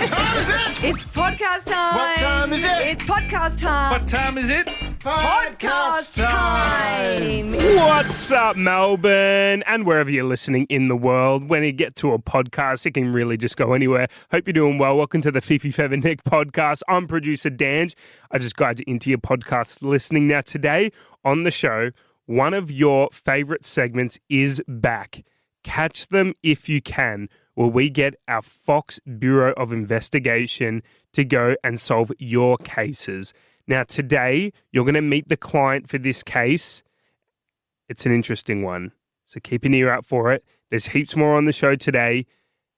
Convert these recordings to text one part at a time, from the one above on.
What time is it? It's podcast time. What time is it? It's podcast time. What time is it? Podcast time. What's up, Melbourne? And wherever you're listening in the world, when you get to a podcast, it can really just go anywhere. Hope you're doing well. Welcome to the Fifi Feather Nick podcast. I'm producer Dange. I just guide you into your podcast listening. Now, today on the show, one of your favourite segments is back. Catch them if you can, where we get our Fox Bureau of Investigation to go and solve your cases. Now, today, you're going to meet the client for this case. It's an interesting one, so keep an ear out for it. There's heaps more on the show today.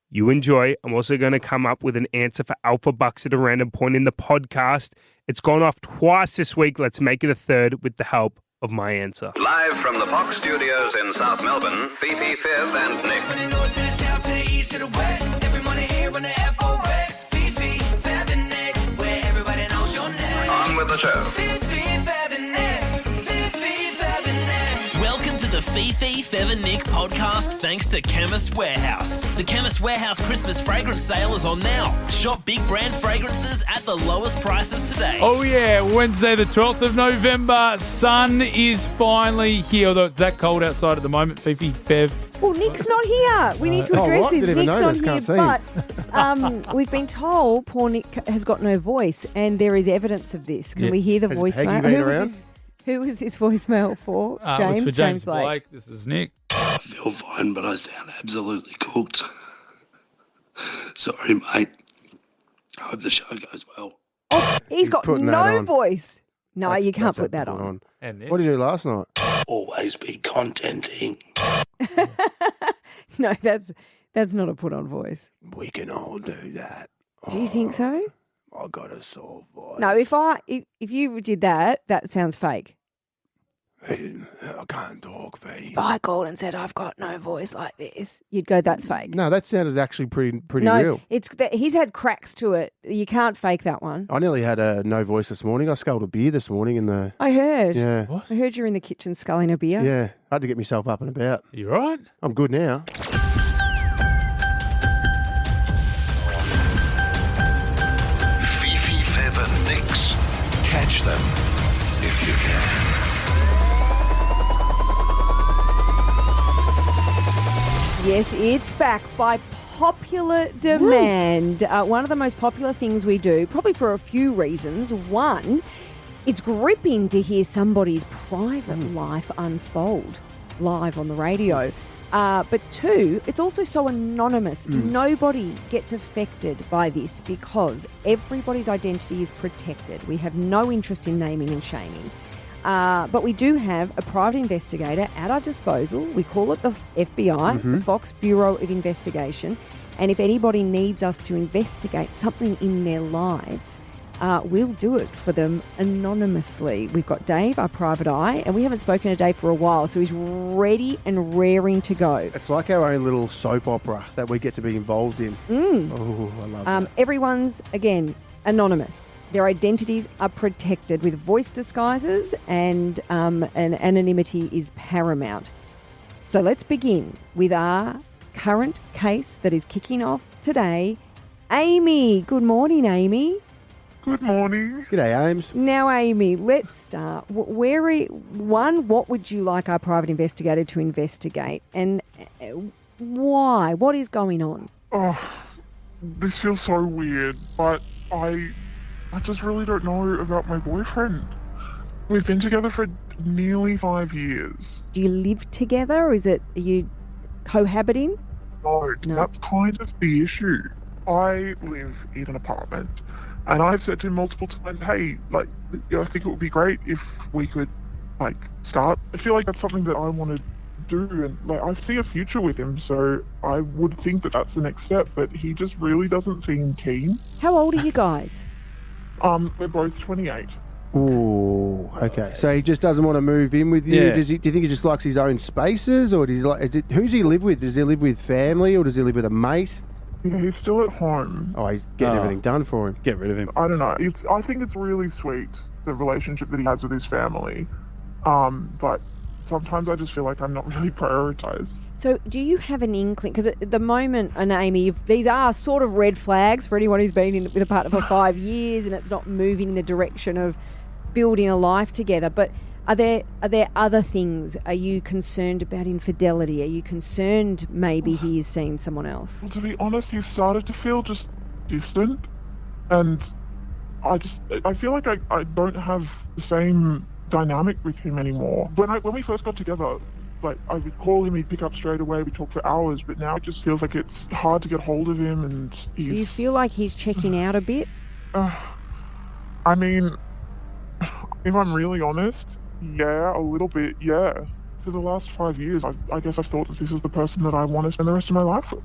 You enjoy. I'm also going to come up with an answer for Alpha Bucks at a random point in the podcast. It's gone off twice this week. Let's make it a third with the help of my answer. Live from the Fox Studios in South Melbourne, Fifi, Fev and Nick. From the north to the south to the east to the west, every morning here on the FOX. Fifi, Fev and Nick, where everybody knows your name. On with the show. Fifi, Fev and Nick. Fifi, Fev and Nick. Welcome to the Fifi, Fev and Nick podcast, thanks to Chemist Warehouse. The Chemist Warehouse Christmas fragrance sale is on now. Shop big brand fragrances at the lowest prices today. Oh yeah, Wednesday the 12th of November. Sun is finally here, although it's that cold outside at the moment. Fifi, Fev. Well, Nick's not here. We need to address what? this. Didn't even Nick's notice. not Can't here, see but we've been told poor Nick has got no voice, and there is evidence of this. Can Yeah. we hear the Has voicemail? Peggy been around? Who was this voicemail for? It was for James Blake. Blake. This is Nick. I feel fine, but I sound absolutely cooked. Sorry, mate. I hope the show goes well. Oh, he's got putting that no on. voice. No, That's- you can't that's put that a good on. one. And this. What did you do last night? Always be contenting. No, that's not a put on voice. We can all do that. Do you think so? I got a sore voice. No, if you did that, that sounds fake. I can't talk, Fee. If I called and said I've got no voice like this, you'd go, that's fake. No, that sounded actually pretty No, real. it's that he's had cracks to it. You can't fake that one. I nearly had a no voice this morning. I sculled a beer this morning in the... I heard. Yeah. What? I heard you're in the kitchen sculling a beer. Yeah. I had to get myself up and about. You right? I'm good now. Fifi, Fev and Nicks. Catch them if you can. Yes, it's back by popular demand. One of the most popular things we do, probably for a few reasons. One, it's gripping to hear somebody's private life unfold live on the radio. But two, it's also so anonymous. Nobody gets affected by this because everybody's identity is protected. We have no interest in naming and shaming. But we do have a private investigator at our disposal. We call it the FBI, the Fox Bureau of Investigation. And if anybody needs us to investigate something in their lives, we'll do it for them anonymously. We've got Dave, our private eye, and we haven't spoken to Dave for a while, so he's ready and raring to go. It's like our own little soap opera that we get to be involved in. Oh, I love that. Everyone's, again, anonymous. Their identities are protected with voice disguises and anonymity is paramount. So let's begin with our current case that is kicking off today. Amy. Good morning, Amy. Good morning. G'day, Ames. Now, Amy, let's start. What would you like our private investigator to investigate? And why? What is going on? Oh, this feels so weird, but I just really don't know about my boyfriend. We've been together for nearly 5 years. Do you live together or are you cohabiting? No, No. that's kind of the issue. I live in an apartment, and I've said to him multiple times, hey, I think it would be great if we could, start. I feel like that's something that I want to do, and, I see a future with him, so I would think that that's the next step, but he just really doesn't seem keen. How old are you guys? We're both 28. Ooh, okay. So he just doesn't want to move in with you? Yeah. Do you think he just likes his own spaces? Or who's he live with? Does he live with family or does he live with a mate? Yeah, he's still at home. Oh, he's getting everything done for him. Get rid of him. I don't know. I think it's really sweet, the relationship that he has with his family. But sometimes I just feel like I'm not really prioritized. So do you have an inkling? Because at the moment, and Amy, these are sort of red flags for anyone who's been with a partner for 5 years and it's not moving in the direction of building a life together. But are there other things? Are you concerned about infidelity? Are you concerned maybe he is seeing someone else? Well, to be honest, he's started to feel just distant, and I feel like I don't have the same dynamic with him anymore. When we first got together, like, I would call him, he'd pick up straight away, we'd talk for hours, but now it just feels like it's hard to get hold of him, and Do you feel like he's checking out a bit? I mean, if I'm really honest, yeah, a little bit, yeah. For the last 5 years, I guess I've thought that this is the person that I want to spend the rest of my life with.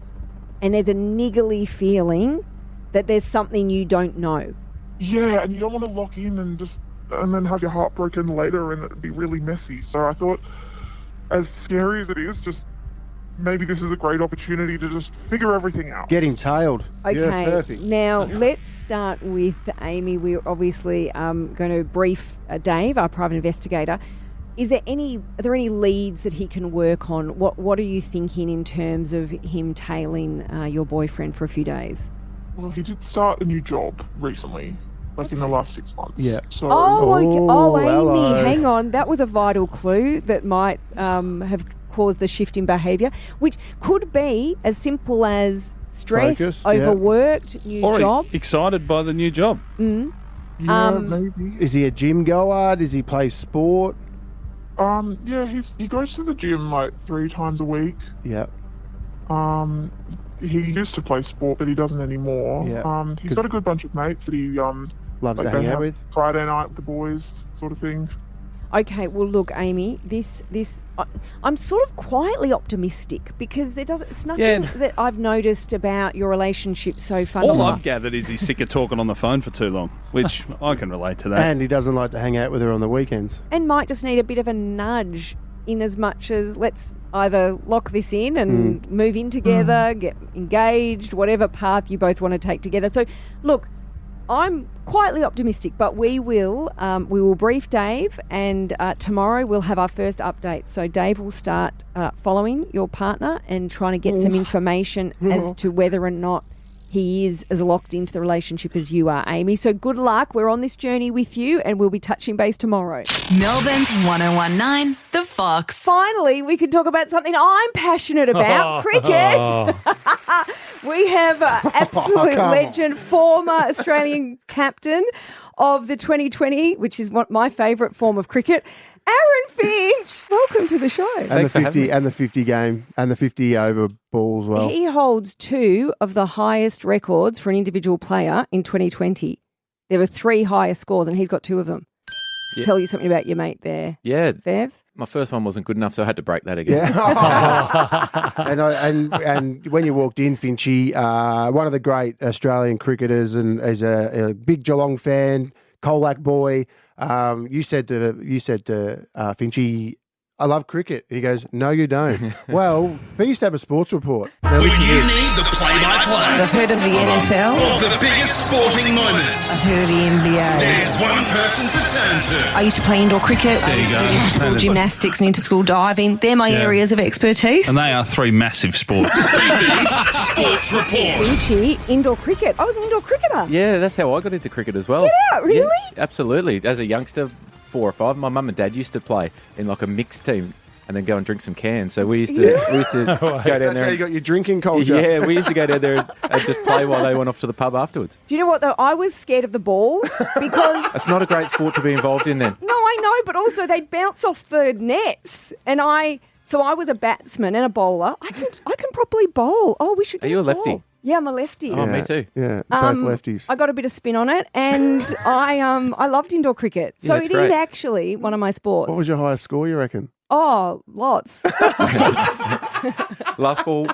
And there's a niggly feeling that there's something you don't know. Yeah, and you don't want to lock in and then have your heart broken later and it'd be really messy. So I thought, as scary as it is, just maybe this is a great opportunity to just figure everything out. Get him tailed. Okay, Yeah, perfect. now let's start with Amy. We're obviously going to brief Dave, our private investigator. Are there any leads that he can work on? What are you thinking in terms of him tailing your boyfriend for a few days? Well, he did start a new job recently, like in the last 6 months. Yeah. So, Amy, hello. hang on. That was a vital clue that might have caused the shift in behaviour, which could be as simple as stress, Focus, yeah. overworked, new Or job. excited by the new job. yeah, maybe. Is he a gym goer? Does he play sport? Yeah, he goes to the gym like 3 times a week. Yeah. He used to play sport, but he doesn't anymore. Yeah. He's got a good bunch of mates that he Loves like to they hang out have with. Friday night with the boys, sort of thing. Okay, well, look, Amy, this I'm sort of quietly optimistic because it's nothing that I've noticed about your relationship so far. All I've gathered is he's sick of talking on the phone for too long, which I can relate to that. And he doesn't like to hang out with her on the weekends. And might just need a bit of a nudge in as much as let's either lock this in and move in together, get engaged, whatever path you both want to take together. So, look, I'm quietly optimistic, but we will brief Dave, and tomorrow we'll have our first update. So Dave will start following your partner and trying to get some information as to whether or not he is as locked into the relationship as you are, Amy. So good luck. We're on this journey with you, and we'll be touching base tomorrow. Melbourne's 1019, The Fox. Finally, we can talk about something I'm passionate about, cricket. We have absolute legend, former Australian captain of the 2020, which is my favourite form of cricket, Aaron Finch. Welcome to the show. And the 50 game and the 50 over ball as well. He holds 2 of the highest records for an individual player in 2020. There were 3 higher scores, and he's got 2 of them. Just tell you something about your mate there. Yeah. Bev? My first one wasn't good enough, so I had to break that again. Yeah. and when you walked in, Finchy, one of the great Australian cricketers, and as a big Geelong fan, Colac boy, you said to Finchy, I love cricket. He goes, no, you don't. Well, he used to have a sports report. Now, When you need the play-by-play I've heard of the NFL. of the biggest sporting moments, I've heard of the NBA. there's one person to turn to. I used to play indoor cricket. I used to do inter-school gymnastics and inter-school diving. They're my areas of expertise. And they are 3 massive sports. Fifi's Sports Report. Finchy, indoor cricket. I was an indoor cricketer. Yeah, that's how I got into cricket as well. Get out, really? Yeah, absolutely. As a youngster, 4 or 5, my mum and dad used to play in like a mixed team and then go and drink some cans. So we used to go down That's there. how you got your drinking culture. Yeah, we used to go down there and just play while they went off to the pub afterwards. Do you know what, though? I was scared of the balls because... That's not a great sport to be involved in then. No, I know, but also they'd bounce off the nets. And I was a batsman and a bowler. I can properly bowl. Oh, we should Are you a lefty? Ball. Yeah, I'm a lefty. Oh, me too. Yeah, both lefties. I got a bit of spin on it, and I loved indoor cricket. So Yeah, it's it is great. actually one of my sports. What was your highest score, you reckon? Oh, lots. Last ball,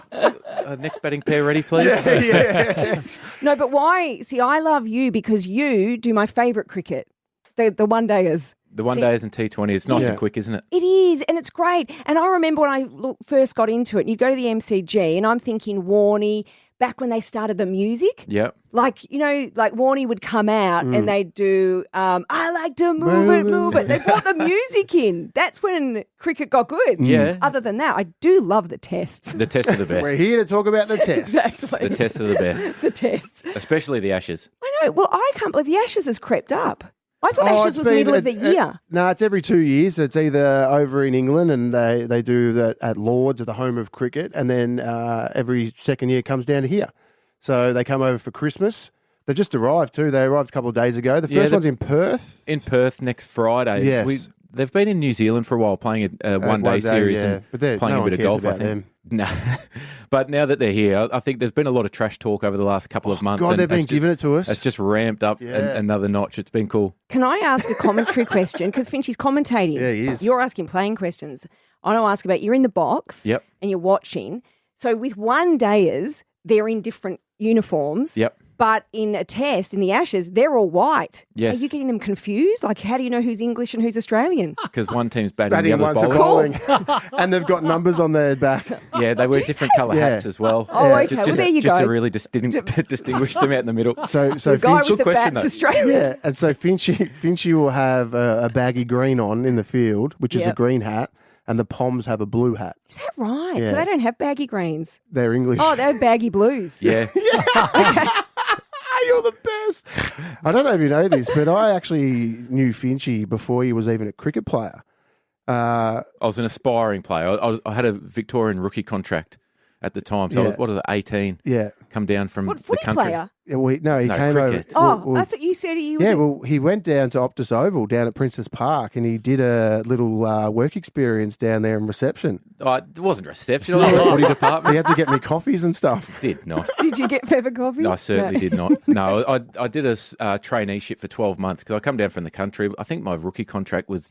next batting pair ready, please. No, but why? See, I love you because you do my favourite cricket, the one-dayers. The one days and T20, it's nice Yeah. and quick, isn't it? It is, and it's great. And I remember when I first got into it, and you'd go to the MCG, and I'm thinking Warnie, back when they started the music. Yep. Like, you know, like Warnie would come out and they'd do, I like to move it. They brought the music in. That's when cricket got good. Yeah. Other than that, I do love the tests. The tests are the best. We're here to talk about the tests. Exactly. The tests are the best. The tests. Especially the Ashes. I know. Well, I can't believe the Ashes has crept up. I thought Ashes was middle of the year. No, it's every 2 years. It's either over in England and they do that at Lords, at the home of cricket, and then every second year comes down to here. So they come over for Christmas. They just arrived too. They arrived a couple of days ago. The first one's in Perth. In Perth next Friday. Yes. They've been in New Zealand for a while playing a one-day series and but playing no a bit of one cares golf, I about think. them. No. But now that they're here, I think there's been a lot of trash talk over the last couple of months. God, and they've been giving it to us. It's just ramped up another notch. It's been cool. Can I ask a commentary question? Because Finchie's commentating. Yeah, he is. You're asking playing questions. I want to ask about, you're in the box Yep. and you're watching. So with one-dayers, they're in different uniforms. Yep. But in a test, in the Ashes, they're all white. Yes. Are you getting them confused? Like, how do you know who's English and who's Australian? Because one team's batting, the Batting, other's one's a bowling. calling. And they've got numbers on their back. Yeah, they wear different colour Yeah. hats as well. Oh, okay. Well, there you just go. to really distinguish them out in the middle. So The guy Finch, with the question, bat's though. Australian. yeah, and so Finchy will have a baggy green on in the field, which is a Yep. green hat, and the Poms have a blue hat. Is that right? Yeah. So they don't have baggy greens. They're English. Oh, they have baggy blues. Yeah. You're the best. I don't know if you know this, but I actually knew Finchy before he was even a cricket player. I was an aspiring player. I had a Victorian rookie contract at the time. So Yeah. I was, what are the 18? Yeah. Come down from What, the footy country. player? Yeah, well, he No, came cricket. over. Oh, I thought you said he was. Yeah, well, he went down to Optus Oval down at Princess Park and he did a little work experience down there in reception. It wasn't reception. I was in the footy He department. had to get me coffees and stuff. Did not. Did you get pepper coffee? No, I certainly did not. No, I did a traineeship for 12 months because I come down from the country. I think my rookie contract was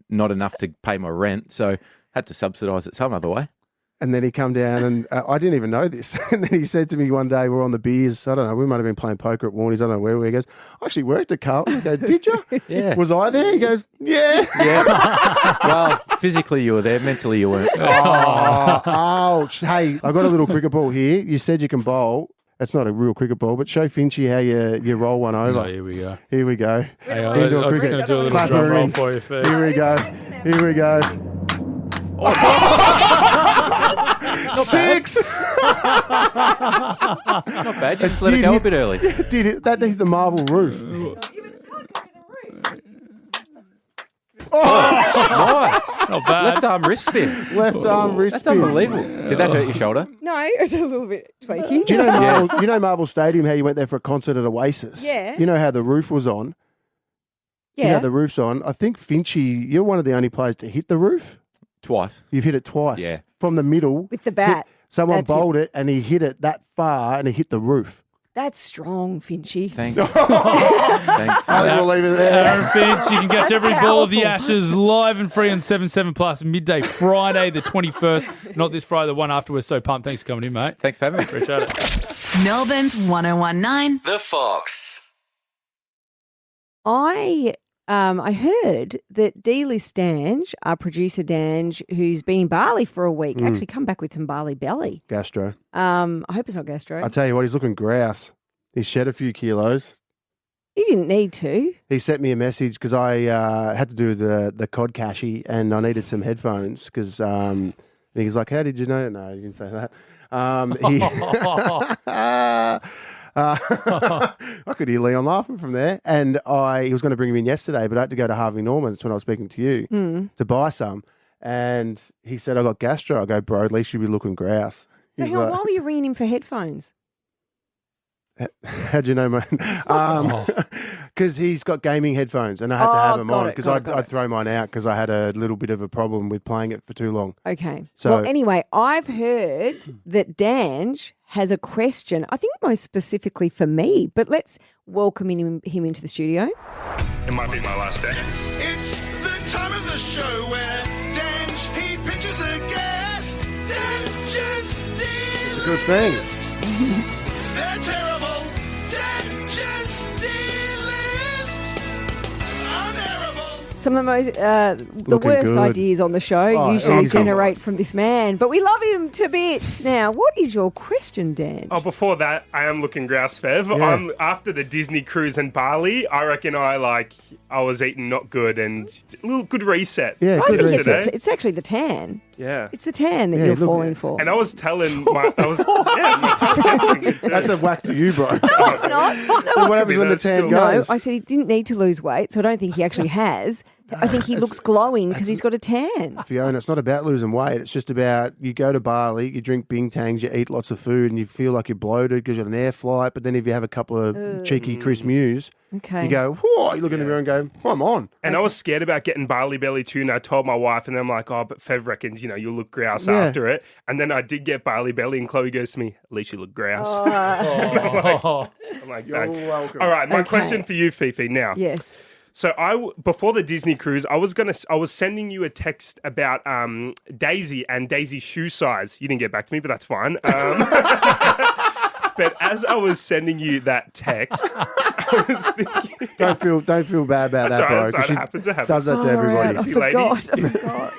not enough to pay my rent, so had to subsidise it some other way. And then he come down and I didn't even know this. And then he said to me one day, we're on the beers. I don't know, we might have been playing poker at Warnie's. I don't know where we were. He goes, I actually worked at Carlton. I go, did you? Yeah. Was I there? He goes, yeah. Yeah. Well, physically you were there, mentally you weren't. Oh, ouch. Hey, I got a little cricket ball here. You said you can bowl. It's not a real cricket ball, but show Finchy how you roll one over. Oh, here we go. Here we go. Hey, Indoor I'm just cricket. going to do a little Clap drum her roll in. for you first. Here we go. Here we go. Six. Not bad. You just let it go a bit early. Did it? That hit the marble roof. Nice. Not bad. Left arm wrist spin. Left arm wrist That's spin. unbelievable. Did that hurt your shoulder? No, it's a little bit tweaky. Do you know you know Marvel Stadium, how you went there for a concert at Oasis? Yeah. You know how the roof was on? Yeah. You know the roof's on. I think Finchy, you're one of the only players to hit the roof. Twice. You've hit it twice. Yeah. From the middle. With the bat. Someone That's it. bowled it and he hit it that far and he hit the roof. That's strong, Finchy. Thanks. Thanks. I think we'll leave it there. Aaron Finch, you can catch That's every ball of the powerful. Ashes live and free on 7/7 Plus midday Friday the 21st. Not this Friday, the one after. We're so pumped. Thanks for coming in, mate. Thanks for having me. Appreciate it. Melbourne's 1019. The Fox. I heard that D-List Dange, our producer Dange, who's been in Bali for a week, actually come back with some Bali belly. Gastro. I hope it's not gastro. I tell you what, he's looking grouse. He's shed a few kilos. He didn't need to. He sent me a message because I had to do the cod cashy and I needed some headphones because and he was like, how did you know? No, he didn't say that. I could hear Leon laughing from there. And he was going to bring him in yesterday, but I had to go to Harvey Norman. That's when I was speaking to you to buy some. And he said, I got gastro. I go, bro, at least you'll be looking grouse. So He's hang on, like, why were you ringing him for headphones? how'd you know, man? Because he's got gaming headphones and I had to have them got on it, because got it. I'd throw mine out because I had a little bit of a problem with playing it for too long. Okay. So- Well, anyway, I've heard that Dange has a question, I think most specifically for me, but let's welcome him into the studio. It might be my last day. It's the time of the show where Dange, he pitches a guest. Dange's It's a good thing. They're terrible. Dange's D-list. Unbearable. Some of the most, the Looking worst good. ideas on the show Oh, usually easy. generate from this man, but we love him to bits. Now, what is your question, Dan? Oh, before that, I am looking grouse, Fev. Yeah. After the Disney cruise in Bali, I reckon I was eating not good and a little good reset. Yeah, I good think reset. it's actually the tan. Yeah. It's the tan that Yeah, you're look- falling for. And I was telling my, my That's a whack to you, bro. No, it's not. So what happens when the that's tan still- No, goes? I said he didn't need to lose weight, so I don't think he actually has. I think he looks glowing because he's got a tan. Fiona, it's not about losing weight. It's just about you go to Bali, you drink Bingtangs, you eat lots of food, and you feel like you're bloated because you're on an air flight. But then if you have a couple of cheeky Chris Mews, Okay. you go, whoa, you look in the mirror and go, oh, I'm on. And I was scared about getting Bali belly too, and I told my wife, and I'm like, oh, but Fev reckons, you'll look grouse Yeah. after it. And then I did get Bali belly, and Chloe goes to me, at least you look grouse. Oh. I'm like, You're "No." welcome. All right, my Okay. question for you, Fifi, now. Yes. So before the Disney cruise, I was sending you a text about Daisy and Daisy's shoe size. You didn't get back to me, but that's fine. But as I was sending you that text, I was thinking, Don't feel bad about That's that, all bro. right, that's all 'cause right, she it happens, it happens. does that to All everybody. right, I Easy, lady. forgot.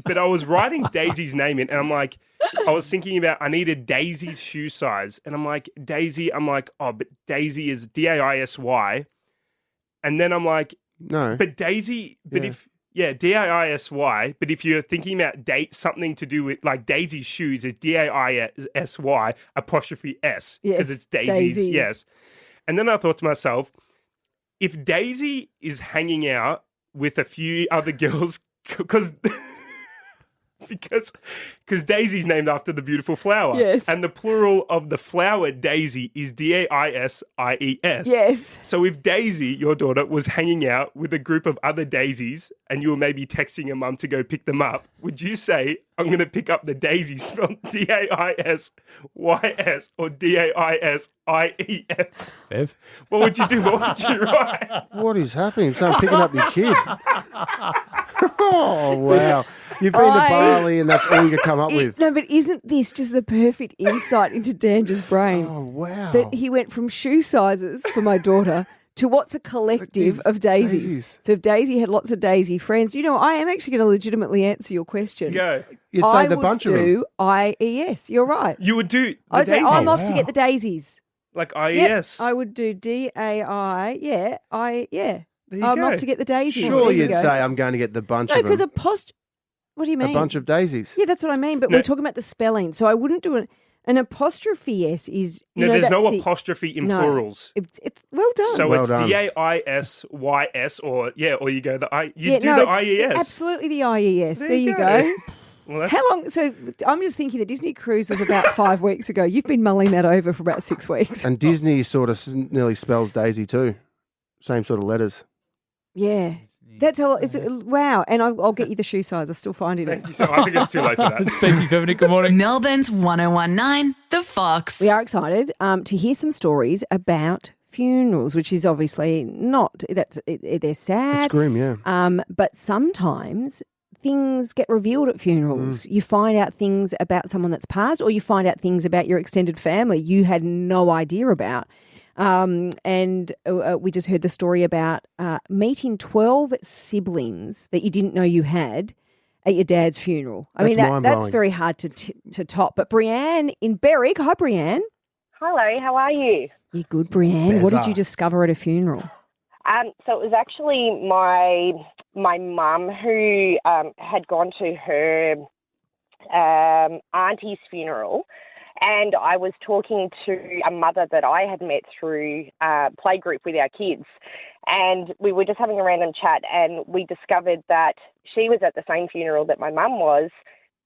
but I was writing Daisy's name in, and I'm like, I was thinking about I needed Daisy's shoe size, and I'm like, Daisy, but Daisy is Daisy. And then I'm like, No. but Daisy, Yeah. Daisy, but if you're thinking about something to do with like Daisy's shoes, it's Daisy apostrophe S because Yes, it's Daisy's, Daisies. yes. And then I thought to myself, if Daisy is hanging out with a few other girls, because Daisy's named after the beautiful flower. Yes. And the plural of the flower Daisy is Daises. Yes. So if Daisy, your daughter, was hanging out with a group of other Daisies and you were maybe texting your mum to go pick them up, would you say, I'm going to pick up the Daisy spelled Daisys or Daises? Bev? What would you do? What would you write? What is happening? Someone picking up your kid. Oh, wow. You've been to Bali and that's all you could come up with. No, but isn't this just the perfect insight into Dange's brain? Oh, wow. That he went from shoe sizes for my daughter to what's a collective of daisies. Daisies. So if Daisy had lots of Daisy friends, I am actually going to legitimately answer your question. Go. You'd say the bunch of them. I would do IES. You're right. You would do the I'd say Daisies. I'm off to get the daisies. Like Yep, IES. I would do DAI. Yeah, There you I'm go. off to get the daisies. Sure, There you you'd go. say I'm going to get the bunch No, of because them. what do you mean? A bunch of daisies. Yeah, that's what I mean. But No. we're talking about the spelling, so I wouldn't do an apostrophe S. Is No, there's no that's the- apostrophe in No. plurals. It's well done. So Well it's done. Daisys, or you go the I. You yeah, do no, the it's IES. Absolutely the IES. There you go. go. Well, that's, How long? So I'm just thinking the Disney cruise was about 5 weeks ago. You've been mulling that over for about 6 weeks. And Disney sort of nearly spells Daisy too. Same sort of letters. Yeah. That's a lot. It's wow. And I'll get you the shoe size. I'll still find you there. thank you so. I think it's too late for that. It's Fifi, Fev, Nick. Good morning. Melbourne's 1019, The Fox. We are excited to hear some stories about funerals, which is obviously not. They're sad. It's grim, yeah. But sometimes things get revealed at funerals. You find out things about someone that's passed, or you find out things about your extended family you had no idea about. And we just heard the story about meeting 12 siblings that you didn't know you had at your dad's funeral. I mean, That's that's mind-blowing. very hard to top. But Brianne in Berwick, hi Brianne. Hello, how are you? You're good, Brianne. What did Bezza. you discover at a funeral? So it was actually my mum who had gone to her auntie's funeral, and I was talking to a mother that I had met through playgroup with our kids, and we were just having a random chat, and we discovered that she was at the same funeral that my mum was.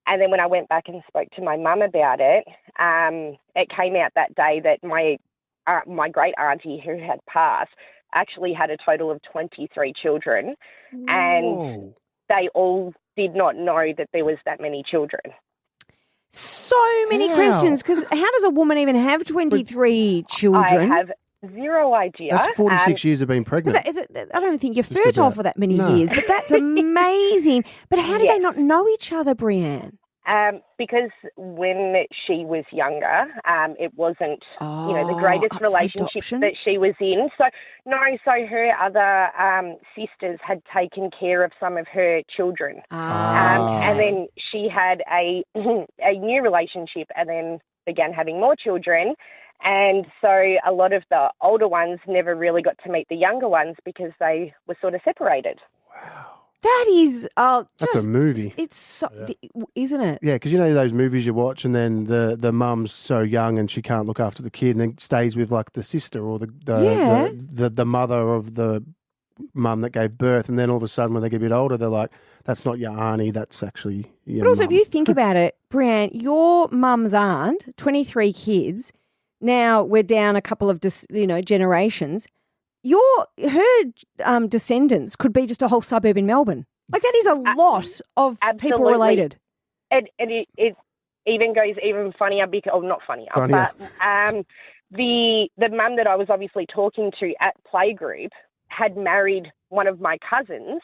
And then when I went back and spoke to my mum about it, it came out that day that my great auntie who had passed actually had a total of 23 children, and they all did not know that there was that many children. So many questions, because how does a woman even have 23 children? I have zero idea. That's 46 years of being pregnant. I don't think you're Just fertile about. for that many No. years, but that's amazing. But how do they not know each other, Brianne? Because when she was younger, it wasn't, the greatest up for relationship adoption? that she was in. So her other sisters had taken care of some of her children. And then she had a new relationship and then began having more children. And so a lot of the older ones never really got to meet the younger ones because they were sort of separated. That is, That's a movie. It's so, isn't it? Yeah, because you know those movies you watch, and then the mum's so young and she can't look after the kid, and then stays with like the sister or the mother of the mum that gave birth, and then all of a sudden when they get a bit older, they're like, "That's not your auntie, that's actually your." But also, mum." if you think about it, Brianne, your mum's aunt, 23 kids. Now we're down a couple of generations. Her descendants could be just a whole suburb in Melbourne. Like that is a lot of people related. And it even goes even funnier because, not funnier. But the mum that I was obviously talking to at playgroup had married one of my cousins,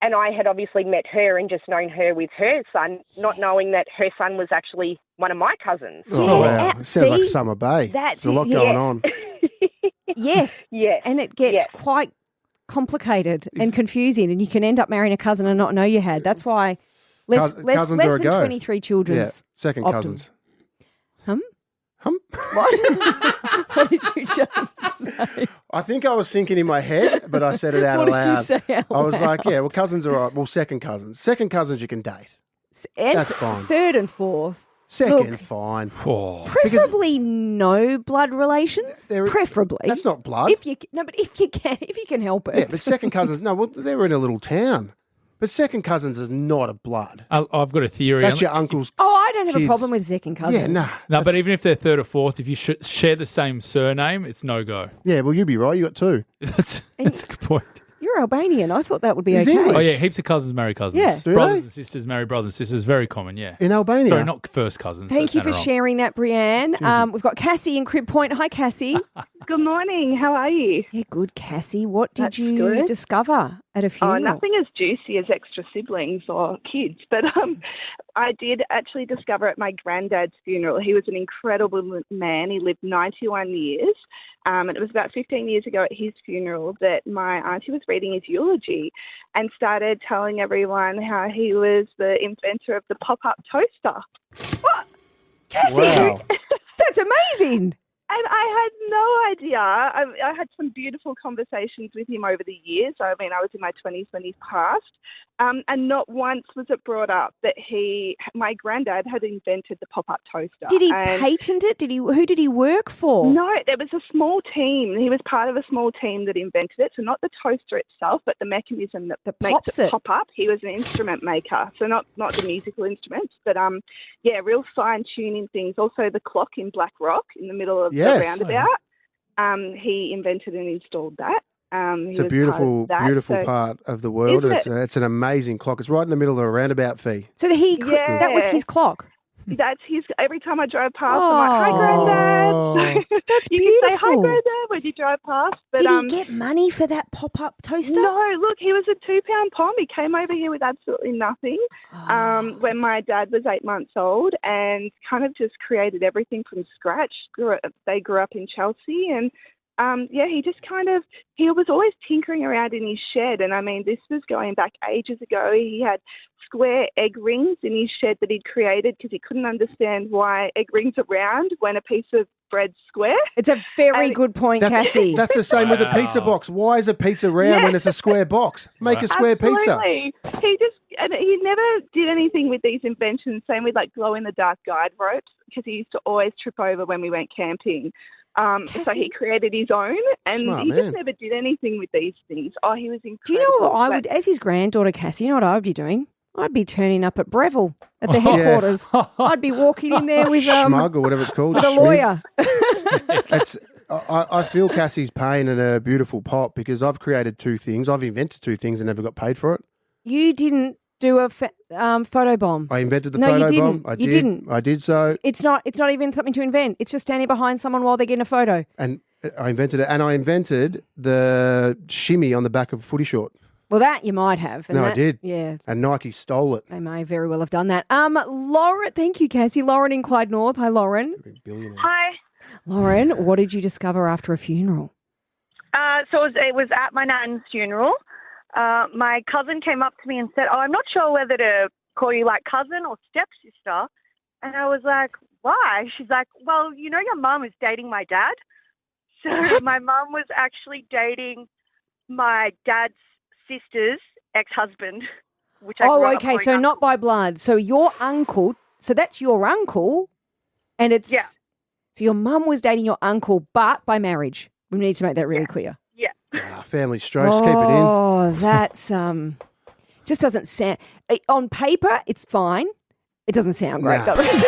and I had obviously met her and just known her with her son, not knowing that her son was actually one of my cousins. Oh, wow. It sounds like Summer Bay. There's a lot going on. Yes. Yes. And it gets quite complicated and confusing, and you can end up marrying a cousin and not know you had. That's why less cousins are a than go. 23 children. Yeah, second cousins. What? What did you just say? I think I was thinking in my head, but I said it out What loud. did you say out I was like, loud? yeah, well, cousins are all right. Well, second cousins. Second cousins you can date. And That's fine. third and fourth. Second, Look, fine. preferably no blood relations. Preferably. That's not blood. If you can help it. Yeah, but second cousins, no, well, they were in a little town. But second cousins is not a blood. I've got a theory. That's your uncle's I don't have kids. a problem with second cousins. Yeah, nah. No, but even if they're third or fourth, if you share the same surname, it's no go. Yeah, well, you'd be right. You got two. That's a good point. You're Albanian. I thought that would be He's okay. English. Oh yeah, heaps of cousins marry cousins. Yeah. Do Brothers they? and sisters marry brothers and sisters. Very common. Yeah. In Albania? Sorry, not first cousins. Thank That's you for kinda wrong. sharing that, Brianne. We've got Cassie in Crib Point. Hi, Cassie. Good morning. How are you? Yeah, good, Cassie. What did That's you good. discover at a funeral? Oh, nothing as juicy as extra siblings or kids, but I did actually discover at my granddad's funeral. He was an incredible man. He lived 91 years. And it was about 15 years ago at his funeral that my auntie was reading his eulogy and started telling everyone how he was the inventor of the pop-up toaster. What? Cassie, Wow. that's amazing. And I had no idea. I had some beautiful conversations with him over the years. I mean, I was in my 20s when he passed. And not once was it brought up that my granddad had invented the pop-up toaster. Did he patent it? Who did he work for? No, there was a small team. He was part of a small team that invented it. So not the toaster itself, but the mechanism that makes pops it it. pop up. He was an instrument maker. So not the musical instruments, but real fine-tuning things. Also the clock in Black Rock in the middle of the roundabout. He invented and installed that. It's a beautiful part of the world. And it's an amazing clock. It's right in the middle of a roundabout fee. So that was his clock. That's his. Every time I drove past, I'm like, "Hi, Granddad." That's you beautiful. can say hi, Granddad, when you drive past. But, Did he get money for that pop-up toaster? No, look, he was a £2 pom. He came over here with absolutely nothing when my dad was 8 months old and kind of just created everything from scratch. They grew up in Chelsea and he was always tinkering around in his shed. And I mean, this was going back ages ago. He had square egg rings in his shed that he'd created because he couldn't understand why egg rings are round when a piece of bread's square. It's a very good point, Cassie. That's the same with a pizza box. Why is a pizza round when it's a square box? Make a square pizza. Absolutely. He never did anything with these inventions. Same with like glow-in-the-dark guide ropes because he used to always trip over when we went camping. So he created his own, and Smart he man. just never did anything with these things. Oh, he was incredible. Do you know what I would, as his granddaughter, Cassie, you know what I would be doing? I'd be turning up at Breville at the headquarters. I'd be walking in there with Schmug or whatever it's called. with a lawyer. I feel Cassie's pain in a beautiful pot because I've created two things. I've invented two things and never got paid for it. You didn't do a photo bomb. I invented the No, photo you didn't. bomb. You didn't. I did so. It's not even something to invent. It's just standing behind someone while they're getting a photo. And I invented it. And I invented the shimmy on the back of a footy short. Well, that you might have. And No, I that- did. Yeah. And Nike stole it. They may very well have done that. Lauren, thank you, Cassie. Lauren in Clyde North. Hi, Lauren. Hi. Lauren, what did you discover after a funeral? So it was at my nan's funeral. My cousin came up to me and said, "Oh, I'm not sure whether to call you like cousin or stepsister." And I was like, "Why?" She's like, "Well, you know your mum is dating my dad." So my mum was actually dating my dad's sister's ex-husband. Which I grew up Okay. calling So uncle. not by blood. So your uncle, so that's your uncle, and it's... Yeah. So your mum was dating your uncle, but by marriage. We need to make that really clear. Yeah. Family strokes, keep it in. Oh, that's just doesn't sound... On paper, it's fine. It doesn't sound great, Nah. does it?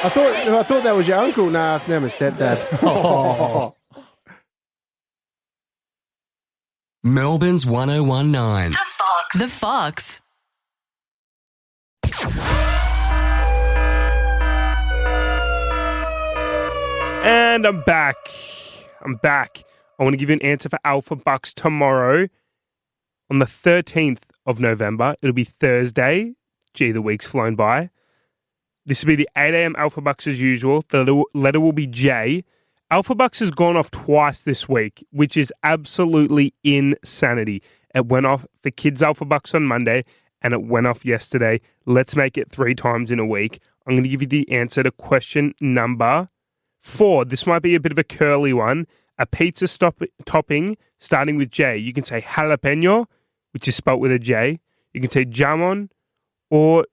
I thought that was your uncle. Nah, it's now my stepdad. Oh. Melbourne's 1019. The Fox. And I'm back. I want to give you an answer for Alpha Bucks tomorrow on the 13th of November. It'll be Thursday. Gee, the week's flown by. This will be the 8 a.m. Alpha Bucks as usual. The letter will be J. Alpha Bucks has gone off twice this week, which is absolutely insanity. It went off for Kids Alpha Bucks on Monday, and it went off yesterday. Let's make it 3 times in a week. I'm going to give you the answer to question number 4. This might be a bit of a curly one. A pizza topping starting with J. You can say jalapeno, which is spelt with a J. You can say jamon, or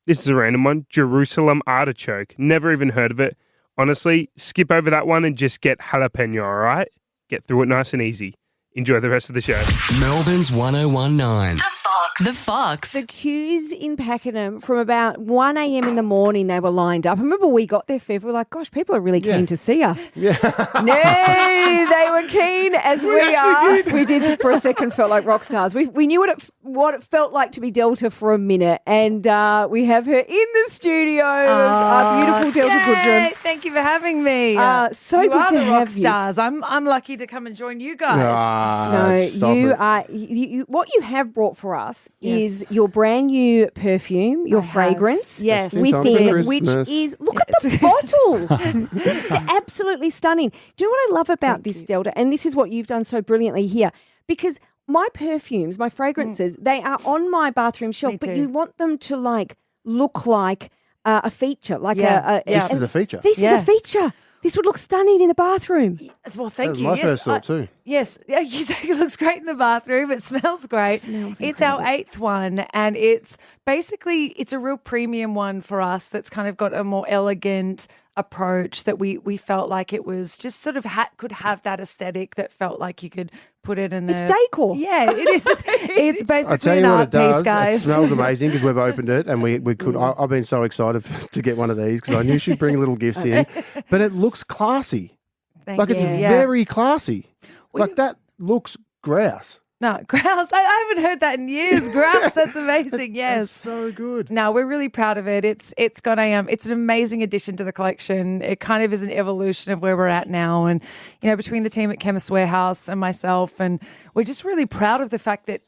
this is a random one, Jerusalem artichoke. Never even heard of it. Honestly, skip over that one and just get jalapeno, all right? Get through it nice and easy. Enjoy the rest of the show. Melbourne's 1019. The Fox. The queues in Pakenham from about 1 a.m. in the morning, they were lined up. I remember we got there, Fev, we were like, gosh, people are really keen to see us. Yeah. No, they were keen as we are. We did for a second felt like rock stars. We knew what it felt like to be Delta for a minute, and we have her in the studio, our beautiful Delta Goodrem. Thank you for having me. So you good are to the rock have you. stars. I'm lucky to come and join you guys. No, you are. You, what you have brought for us is your brand new perfume, your fragrance. Yes. Within, which is, look at the bottle. This is absolutely stunning. Do you know what I love about this, Delta? And this is what you've done so brilliantly here. Because my perfumes, my fragrances, they are on my bathroom shelf, but you want them to look like a feature. Like This is a feature. This is a feature. This would look stunning in the bathroom. Well, thank you. That was my first thought too. Yes, exactly. It looks great in the bathroom. It smells great. It's our 8th one, and it's a real premium one for us. That's kind of got a more elegant approach that we felt like it was just sort of could have that aesthetic that felt like you could put it in It's decor. Yeah, it is. It's I'll basically tell an you what art it does. piece, guys. It smells amazing because we've opened it and we could. I've been so excited to get one of these because I knew she'd bring little gifts in. But it looks classy. Thank It's you. very classy. That looks grouse. No, grouse. I haven't heard that in years. Grouse. That's amazing. Yes, That's so good. No, we're really proud of it. It's got it's an amazing addition to the collection. It kind of is an evolution of where we're at now, and between the team at Chemist Warehouse and myself, and we're just really proud of the fact that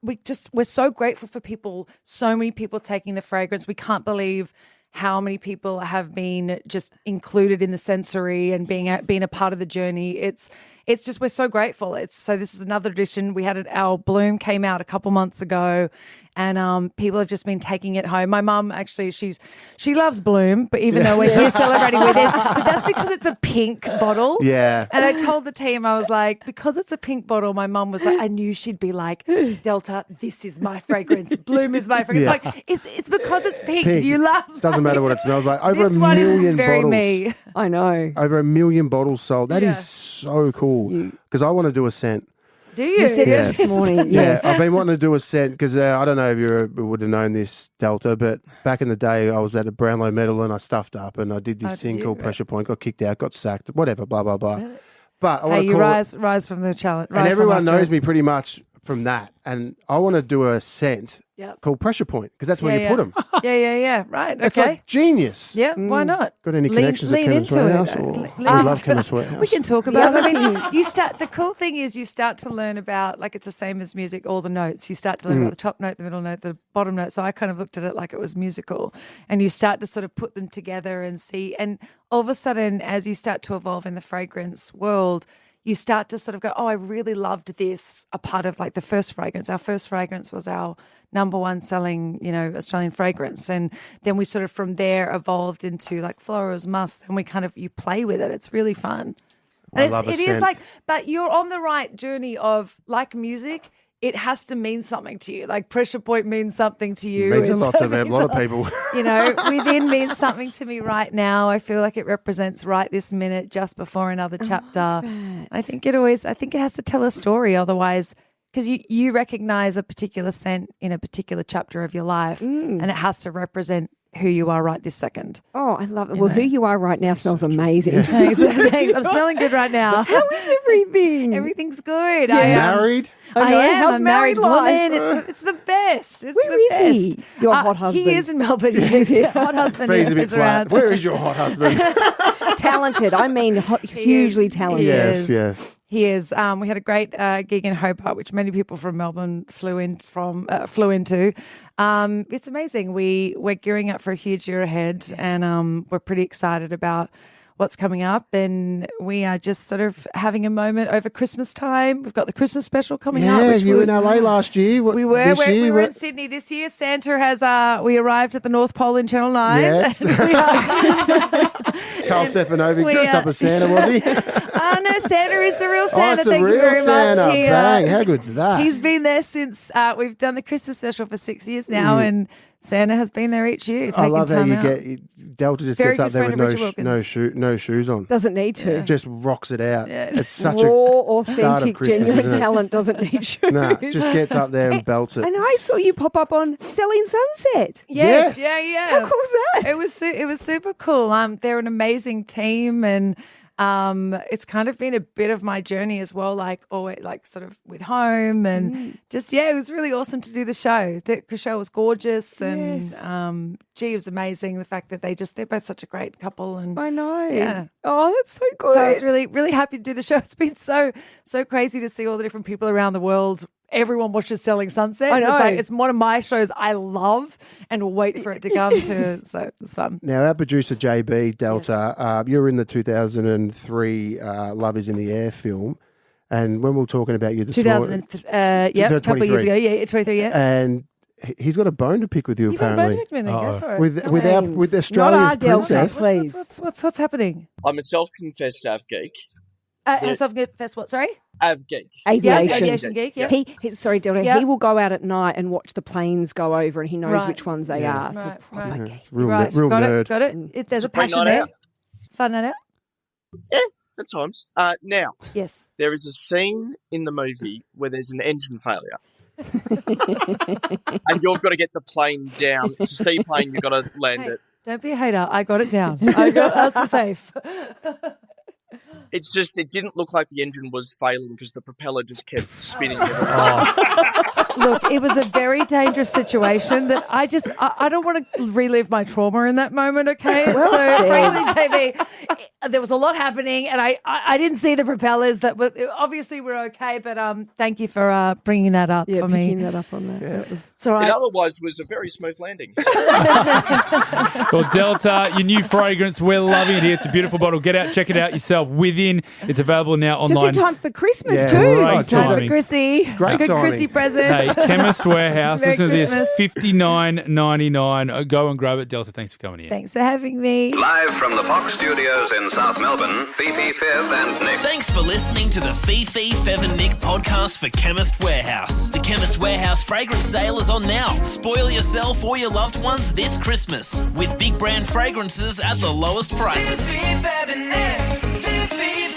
we're so grateful for so many people taking the fragrance. We can't believe how many people have been just included in the sensory and being a part of the journey. It's just, we're so grateful. So this is another edition. We had our Bloom came out a couple months ago, and people have just been taking it home. My mum actually, she loves Bloom, but even though we're here celebrating with it, but that's because it's a pink bottle. Yeah. And I told the team, I was like, because it's a pink bottle, my mum was like, I knew she'd be like, Delta, this is my fragrance. Bloom is my fragrance. Yeah. Like, it's because it's pink. Do you love? Doesn't matter what it smells like. Over This a one is million very bottles. me. I know. Over 1 million bottles sold. That is so cool. Because I want to do a scent. Do you? You said it this morning. Yes. Yeah, I've been wanting to do a scent because I don't know if you would have known this, Delta, but back in the day I was at a Brownlow medal and I stuffed up and I did this thing called Pressure Point, got kicked out, got sacked, whatever, blah, blah, blah. Really? But I want Hey, to you call rise from the challenge. and everyone knows me pretty much from that. And I want to do a scent called Pressure Point because that's where you put them. Yeah. Right. That's Okay. like genius. Yeah, why not? Got any connections lean at Chemist into Warehouse? it. Or we Lean love into Chemist it. Warehouse. We can talk about it. I mean, the cool thing is you start to learn about, like it's the same as music, all the notes. You start to learn about the top note, the middle note, the bottom note. So I kind of looked at it like it was musical. And you start to sort of put them together and see. And all of a sudden, as you start to evolve in the fragrance world, you start to sort of go, oh, I really loved this, a part of like the first fragrance. Our first fragrance was our number one selling, Australian fragrance. And then we sort of from there evolved into like florals, musk, and you play with it. It's really fun. And it is like, but you're on the right journey of like music. It has to mean something to you. Like Pressure Point means something to you. Means a lot to a lot of people. Within means something to me right now. I feel like it represents right this minute, just before another chapter. I think it has to tell a story. Otherwise, because you recognize a particular scent in a particular chapter of your life, and it has to represent who you are right this second. Oh, I love it. Well, who you are right now smells amazing. Yeah. Thanks. I'm smelling good right now. How is everything? Everything's good. Yeah. Married? I am. How's a married life? woman. It's the best. It's Where the is best. he? Your hot husband. He is in Melbourne. Yes. Hot husband Fee's a bit is flat. around. Where is your hot husband? Talented. I mean, hugely talented. Yes. He is. We had a great gig in Hobart, which many people from Melbourne flew into. It's amazing. We're gearing up for a huge year ahead, and we're pretty excited about what's coming up. And we are just sort of having a moment over Christmas time. We've got the Christmas special coming up. Yeah, you were in LA last year. We were. We were in Sydney this year. Santa has. We arrived at the North Pole in Channel 9. Yes. Carl Stefanovic dressed up as Santa, was he? No, Santa is the real Santa. It's a Thank real you very Santa. much. Bang! How good's that? He's been there since we've done the Christmas special for 6 years now, and Santa has been there each year. I love how time you get Delta just Very gets up good there with friend of Richard no shoes on. Doesn't need to. Just rocks it out. Yeah. It's such Raw, a start of authentic, Christmas, genuine isn't it? talent doesn't need shoes. No, just gets up there and belts it. And I saw you pop up on Selling Sunset. Yes. Yes. Yeah. How cool is that? It was super cool. They're an amazing team, and it's kind of been a bit of my journey as well, like sort of with home and it was really awesome to do the show. The show was gorgeous, and it was amazing. The fact that they're both such a great couple, and I know. Yeah. Oh, that's so good. So I was really, really happy to do the show. It's been so crazy to see all the different people around the world. Everyone watches Selling Sunset. I know. It's one of my shows I love and will wait for it to come to. So it's fun. Now, our producer, JB Delta, you were in the 2003 Love is in the Air film. And when we were talking about you this morning... 2000, a couple of years ago. Yeah, 23, yeah. And he's got a bone to pick with you, You've got a apparently. bone to pick with me, go for it. With Not Australia's our Delta, princess. please. What's happening? I'm a self-confessed av geek. Self-confessed what, sorry? Av geek. Aviation geek, yeah. He sorry, Delta. Yeah. He will go out at night and watch the planes go over, and he knows which ones they are. So proper geek. Real Right, real got nerd. it, got it. There's a It's a fun passion night there. out. Fun night out? Yeah, at times. Now, Yes. there is a scene in the movie where there's an engine failure. And you've got to get the plane down. It's a seaplane, you've got to land it. Don't be a hater. I got it down. I got us safe. It's just, it didn't look like the engine was failing because the propeller just kept spinning. Look, it was a very dangerous situation that I don't want to relive my trauma in that moment, okay? Well so, said. frankly, JB, there was a lot happening, and I didn't see the propellers. Obviously, we're okay, but thank you for bringing that up for me. Picking that up on that. Yeah. It's all right. It otherwise was a very smooth landing. Well, Delta, your new fragrance, we're loving it here. It's a beautiful bottle. Get out, check it out yourself. Within, it's available now online. Just in time for Christmas Yeah. too. Great Time for timing. Chrissy. Great Good timing. Chrissy present. Hey, Chemist Warehouse. Merry Listen to this. Christmas. $59.99. Go and grab it. Delta, thanks for coming in. Thanks for having me. Live from the Fox Studios in South Melbourne, Fifi, Fizz and Nick. Thanks for listening to the Fifi, Fev and Nick podcast for Chemist Warehouse. The Chemist Warehouse fragrance sale is on now. Spoil yourself or your loved ones this Christmas with big brand fragrances at the lowest prices. Fifi, Fev and Nick. Fifi,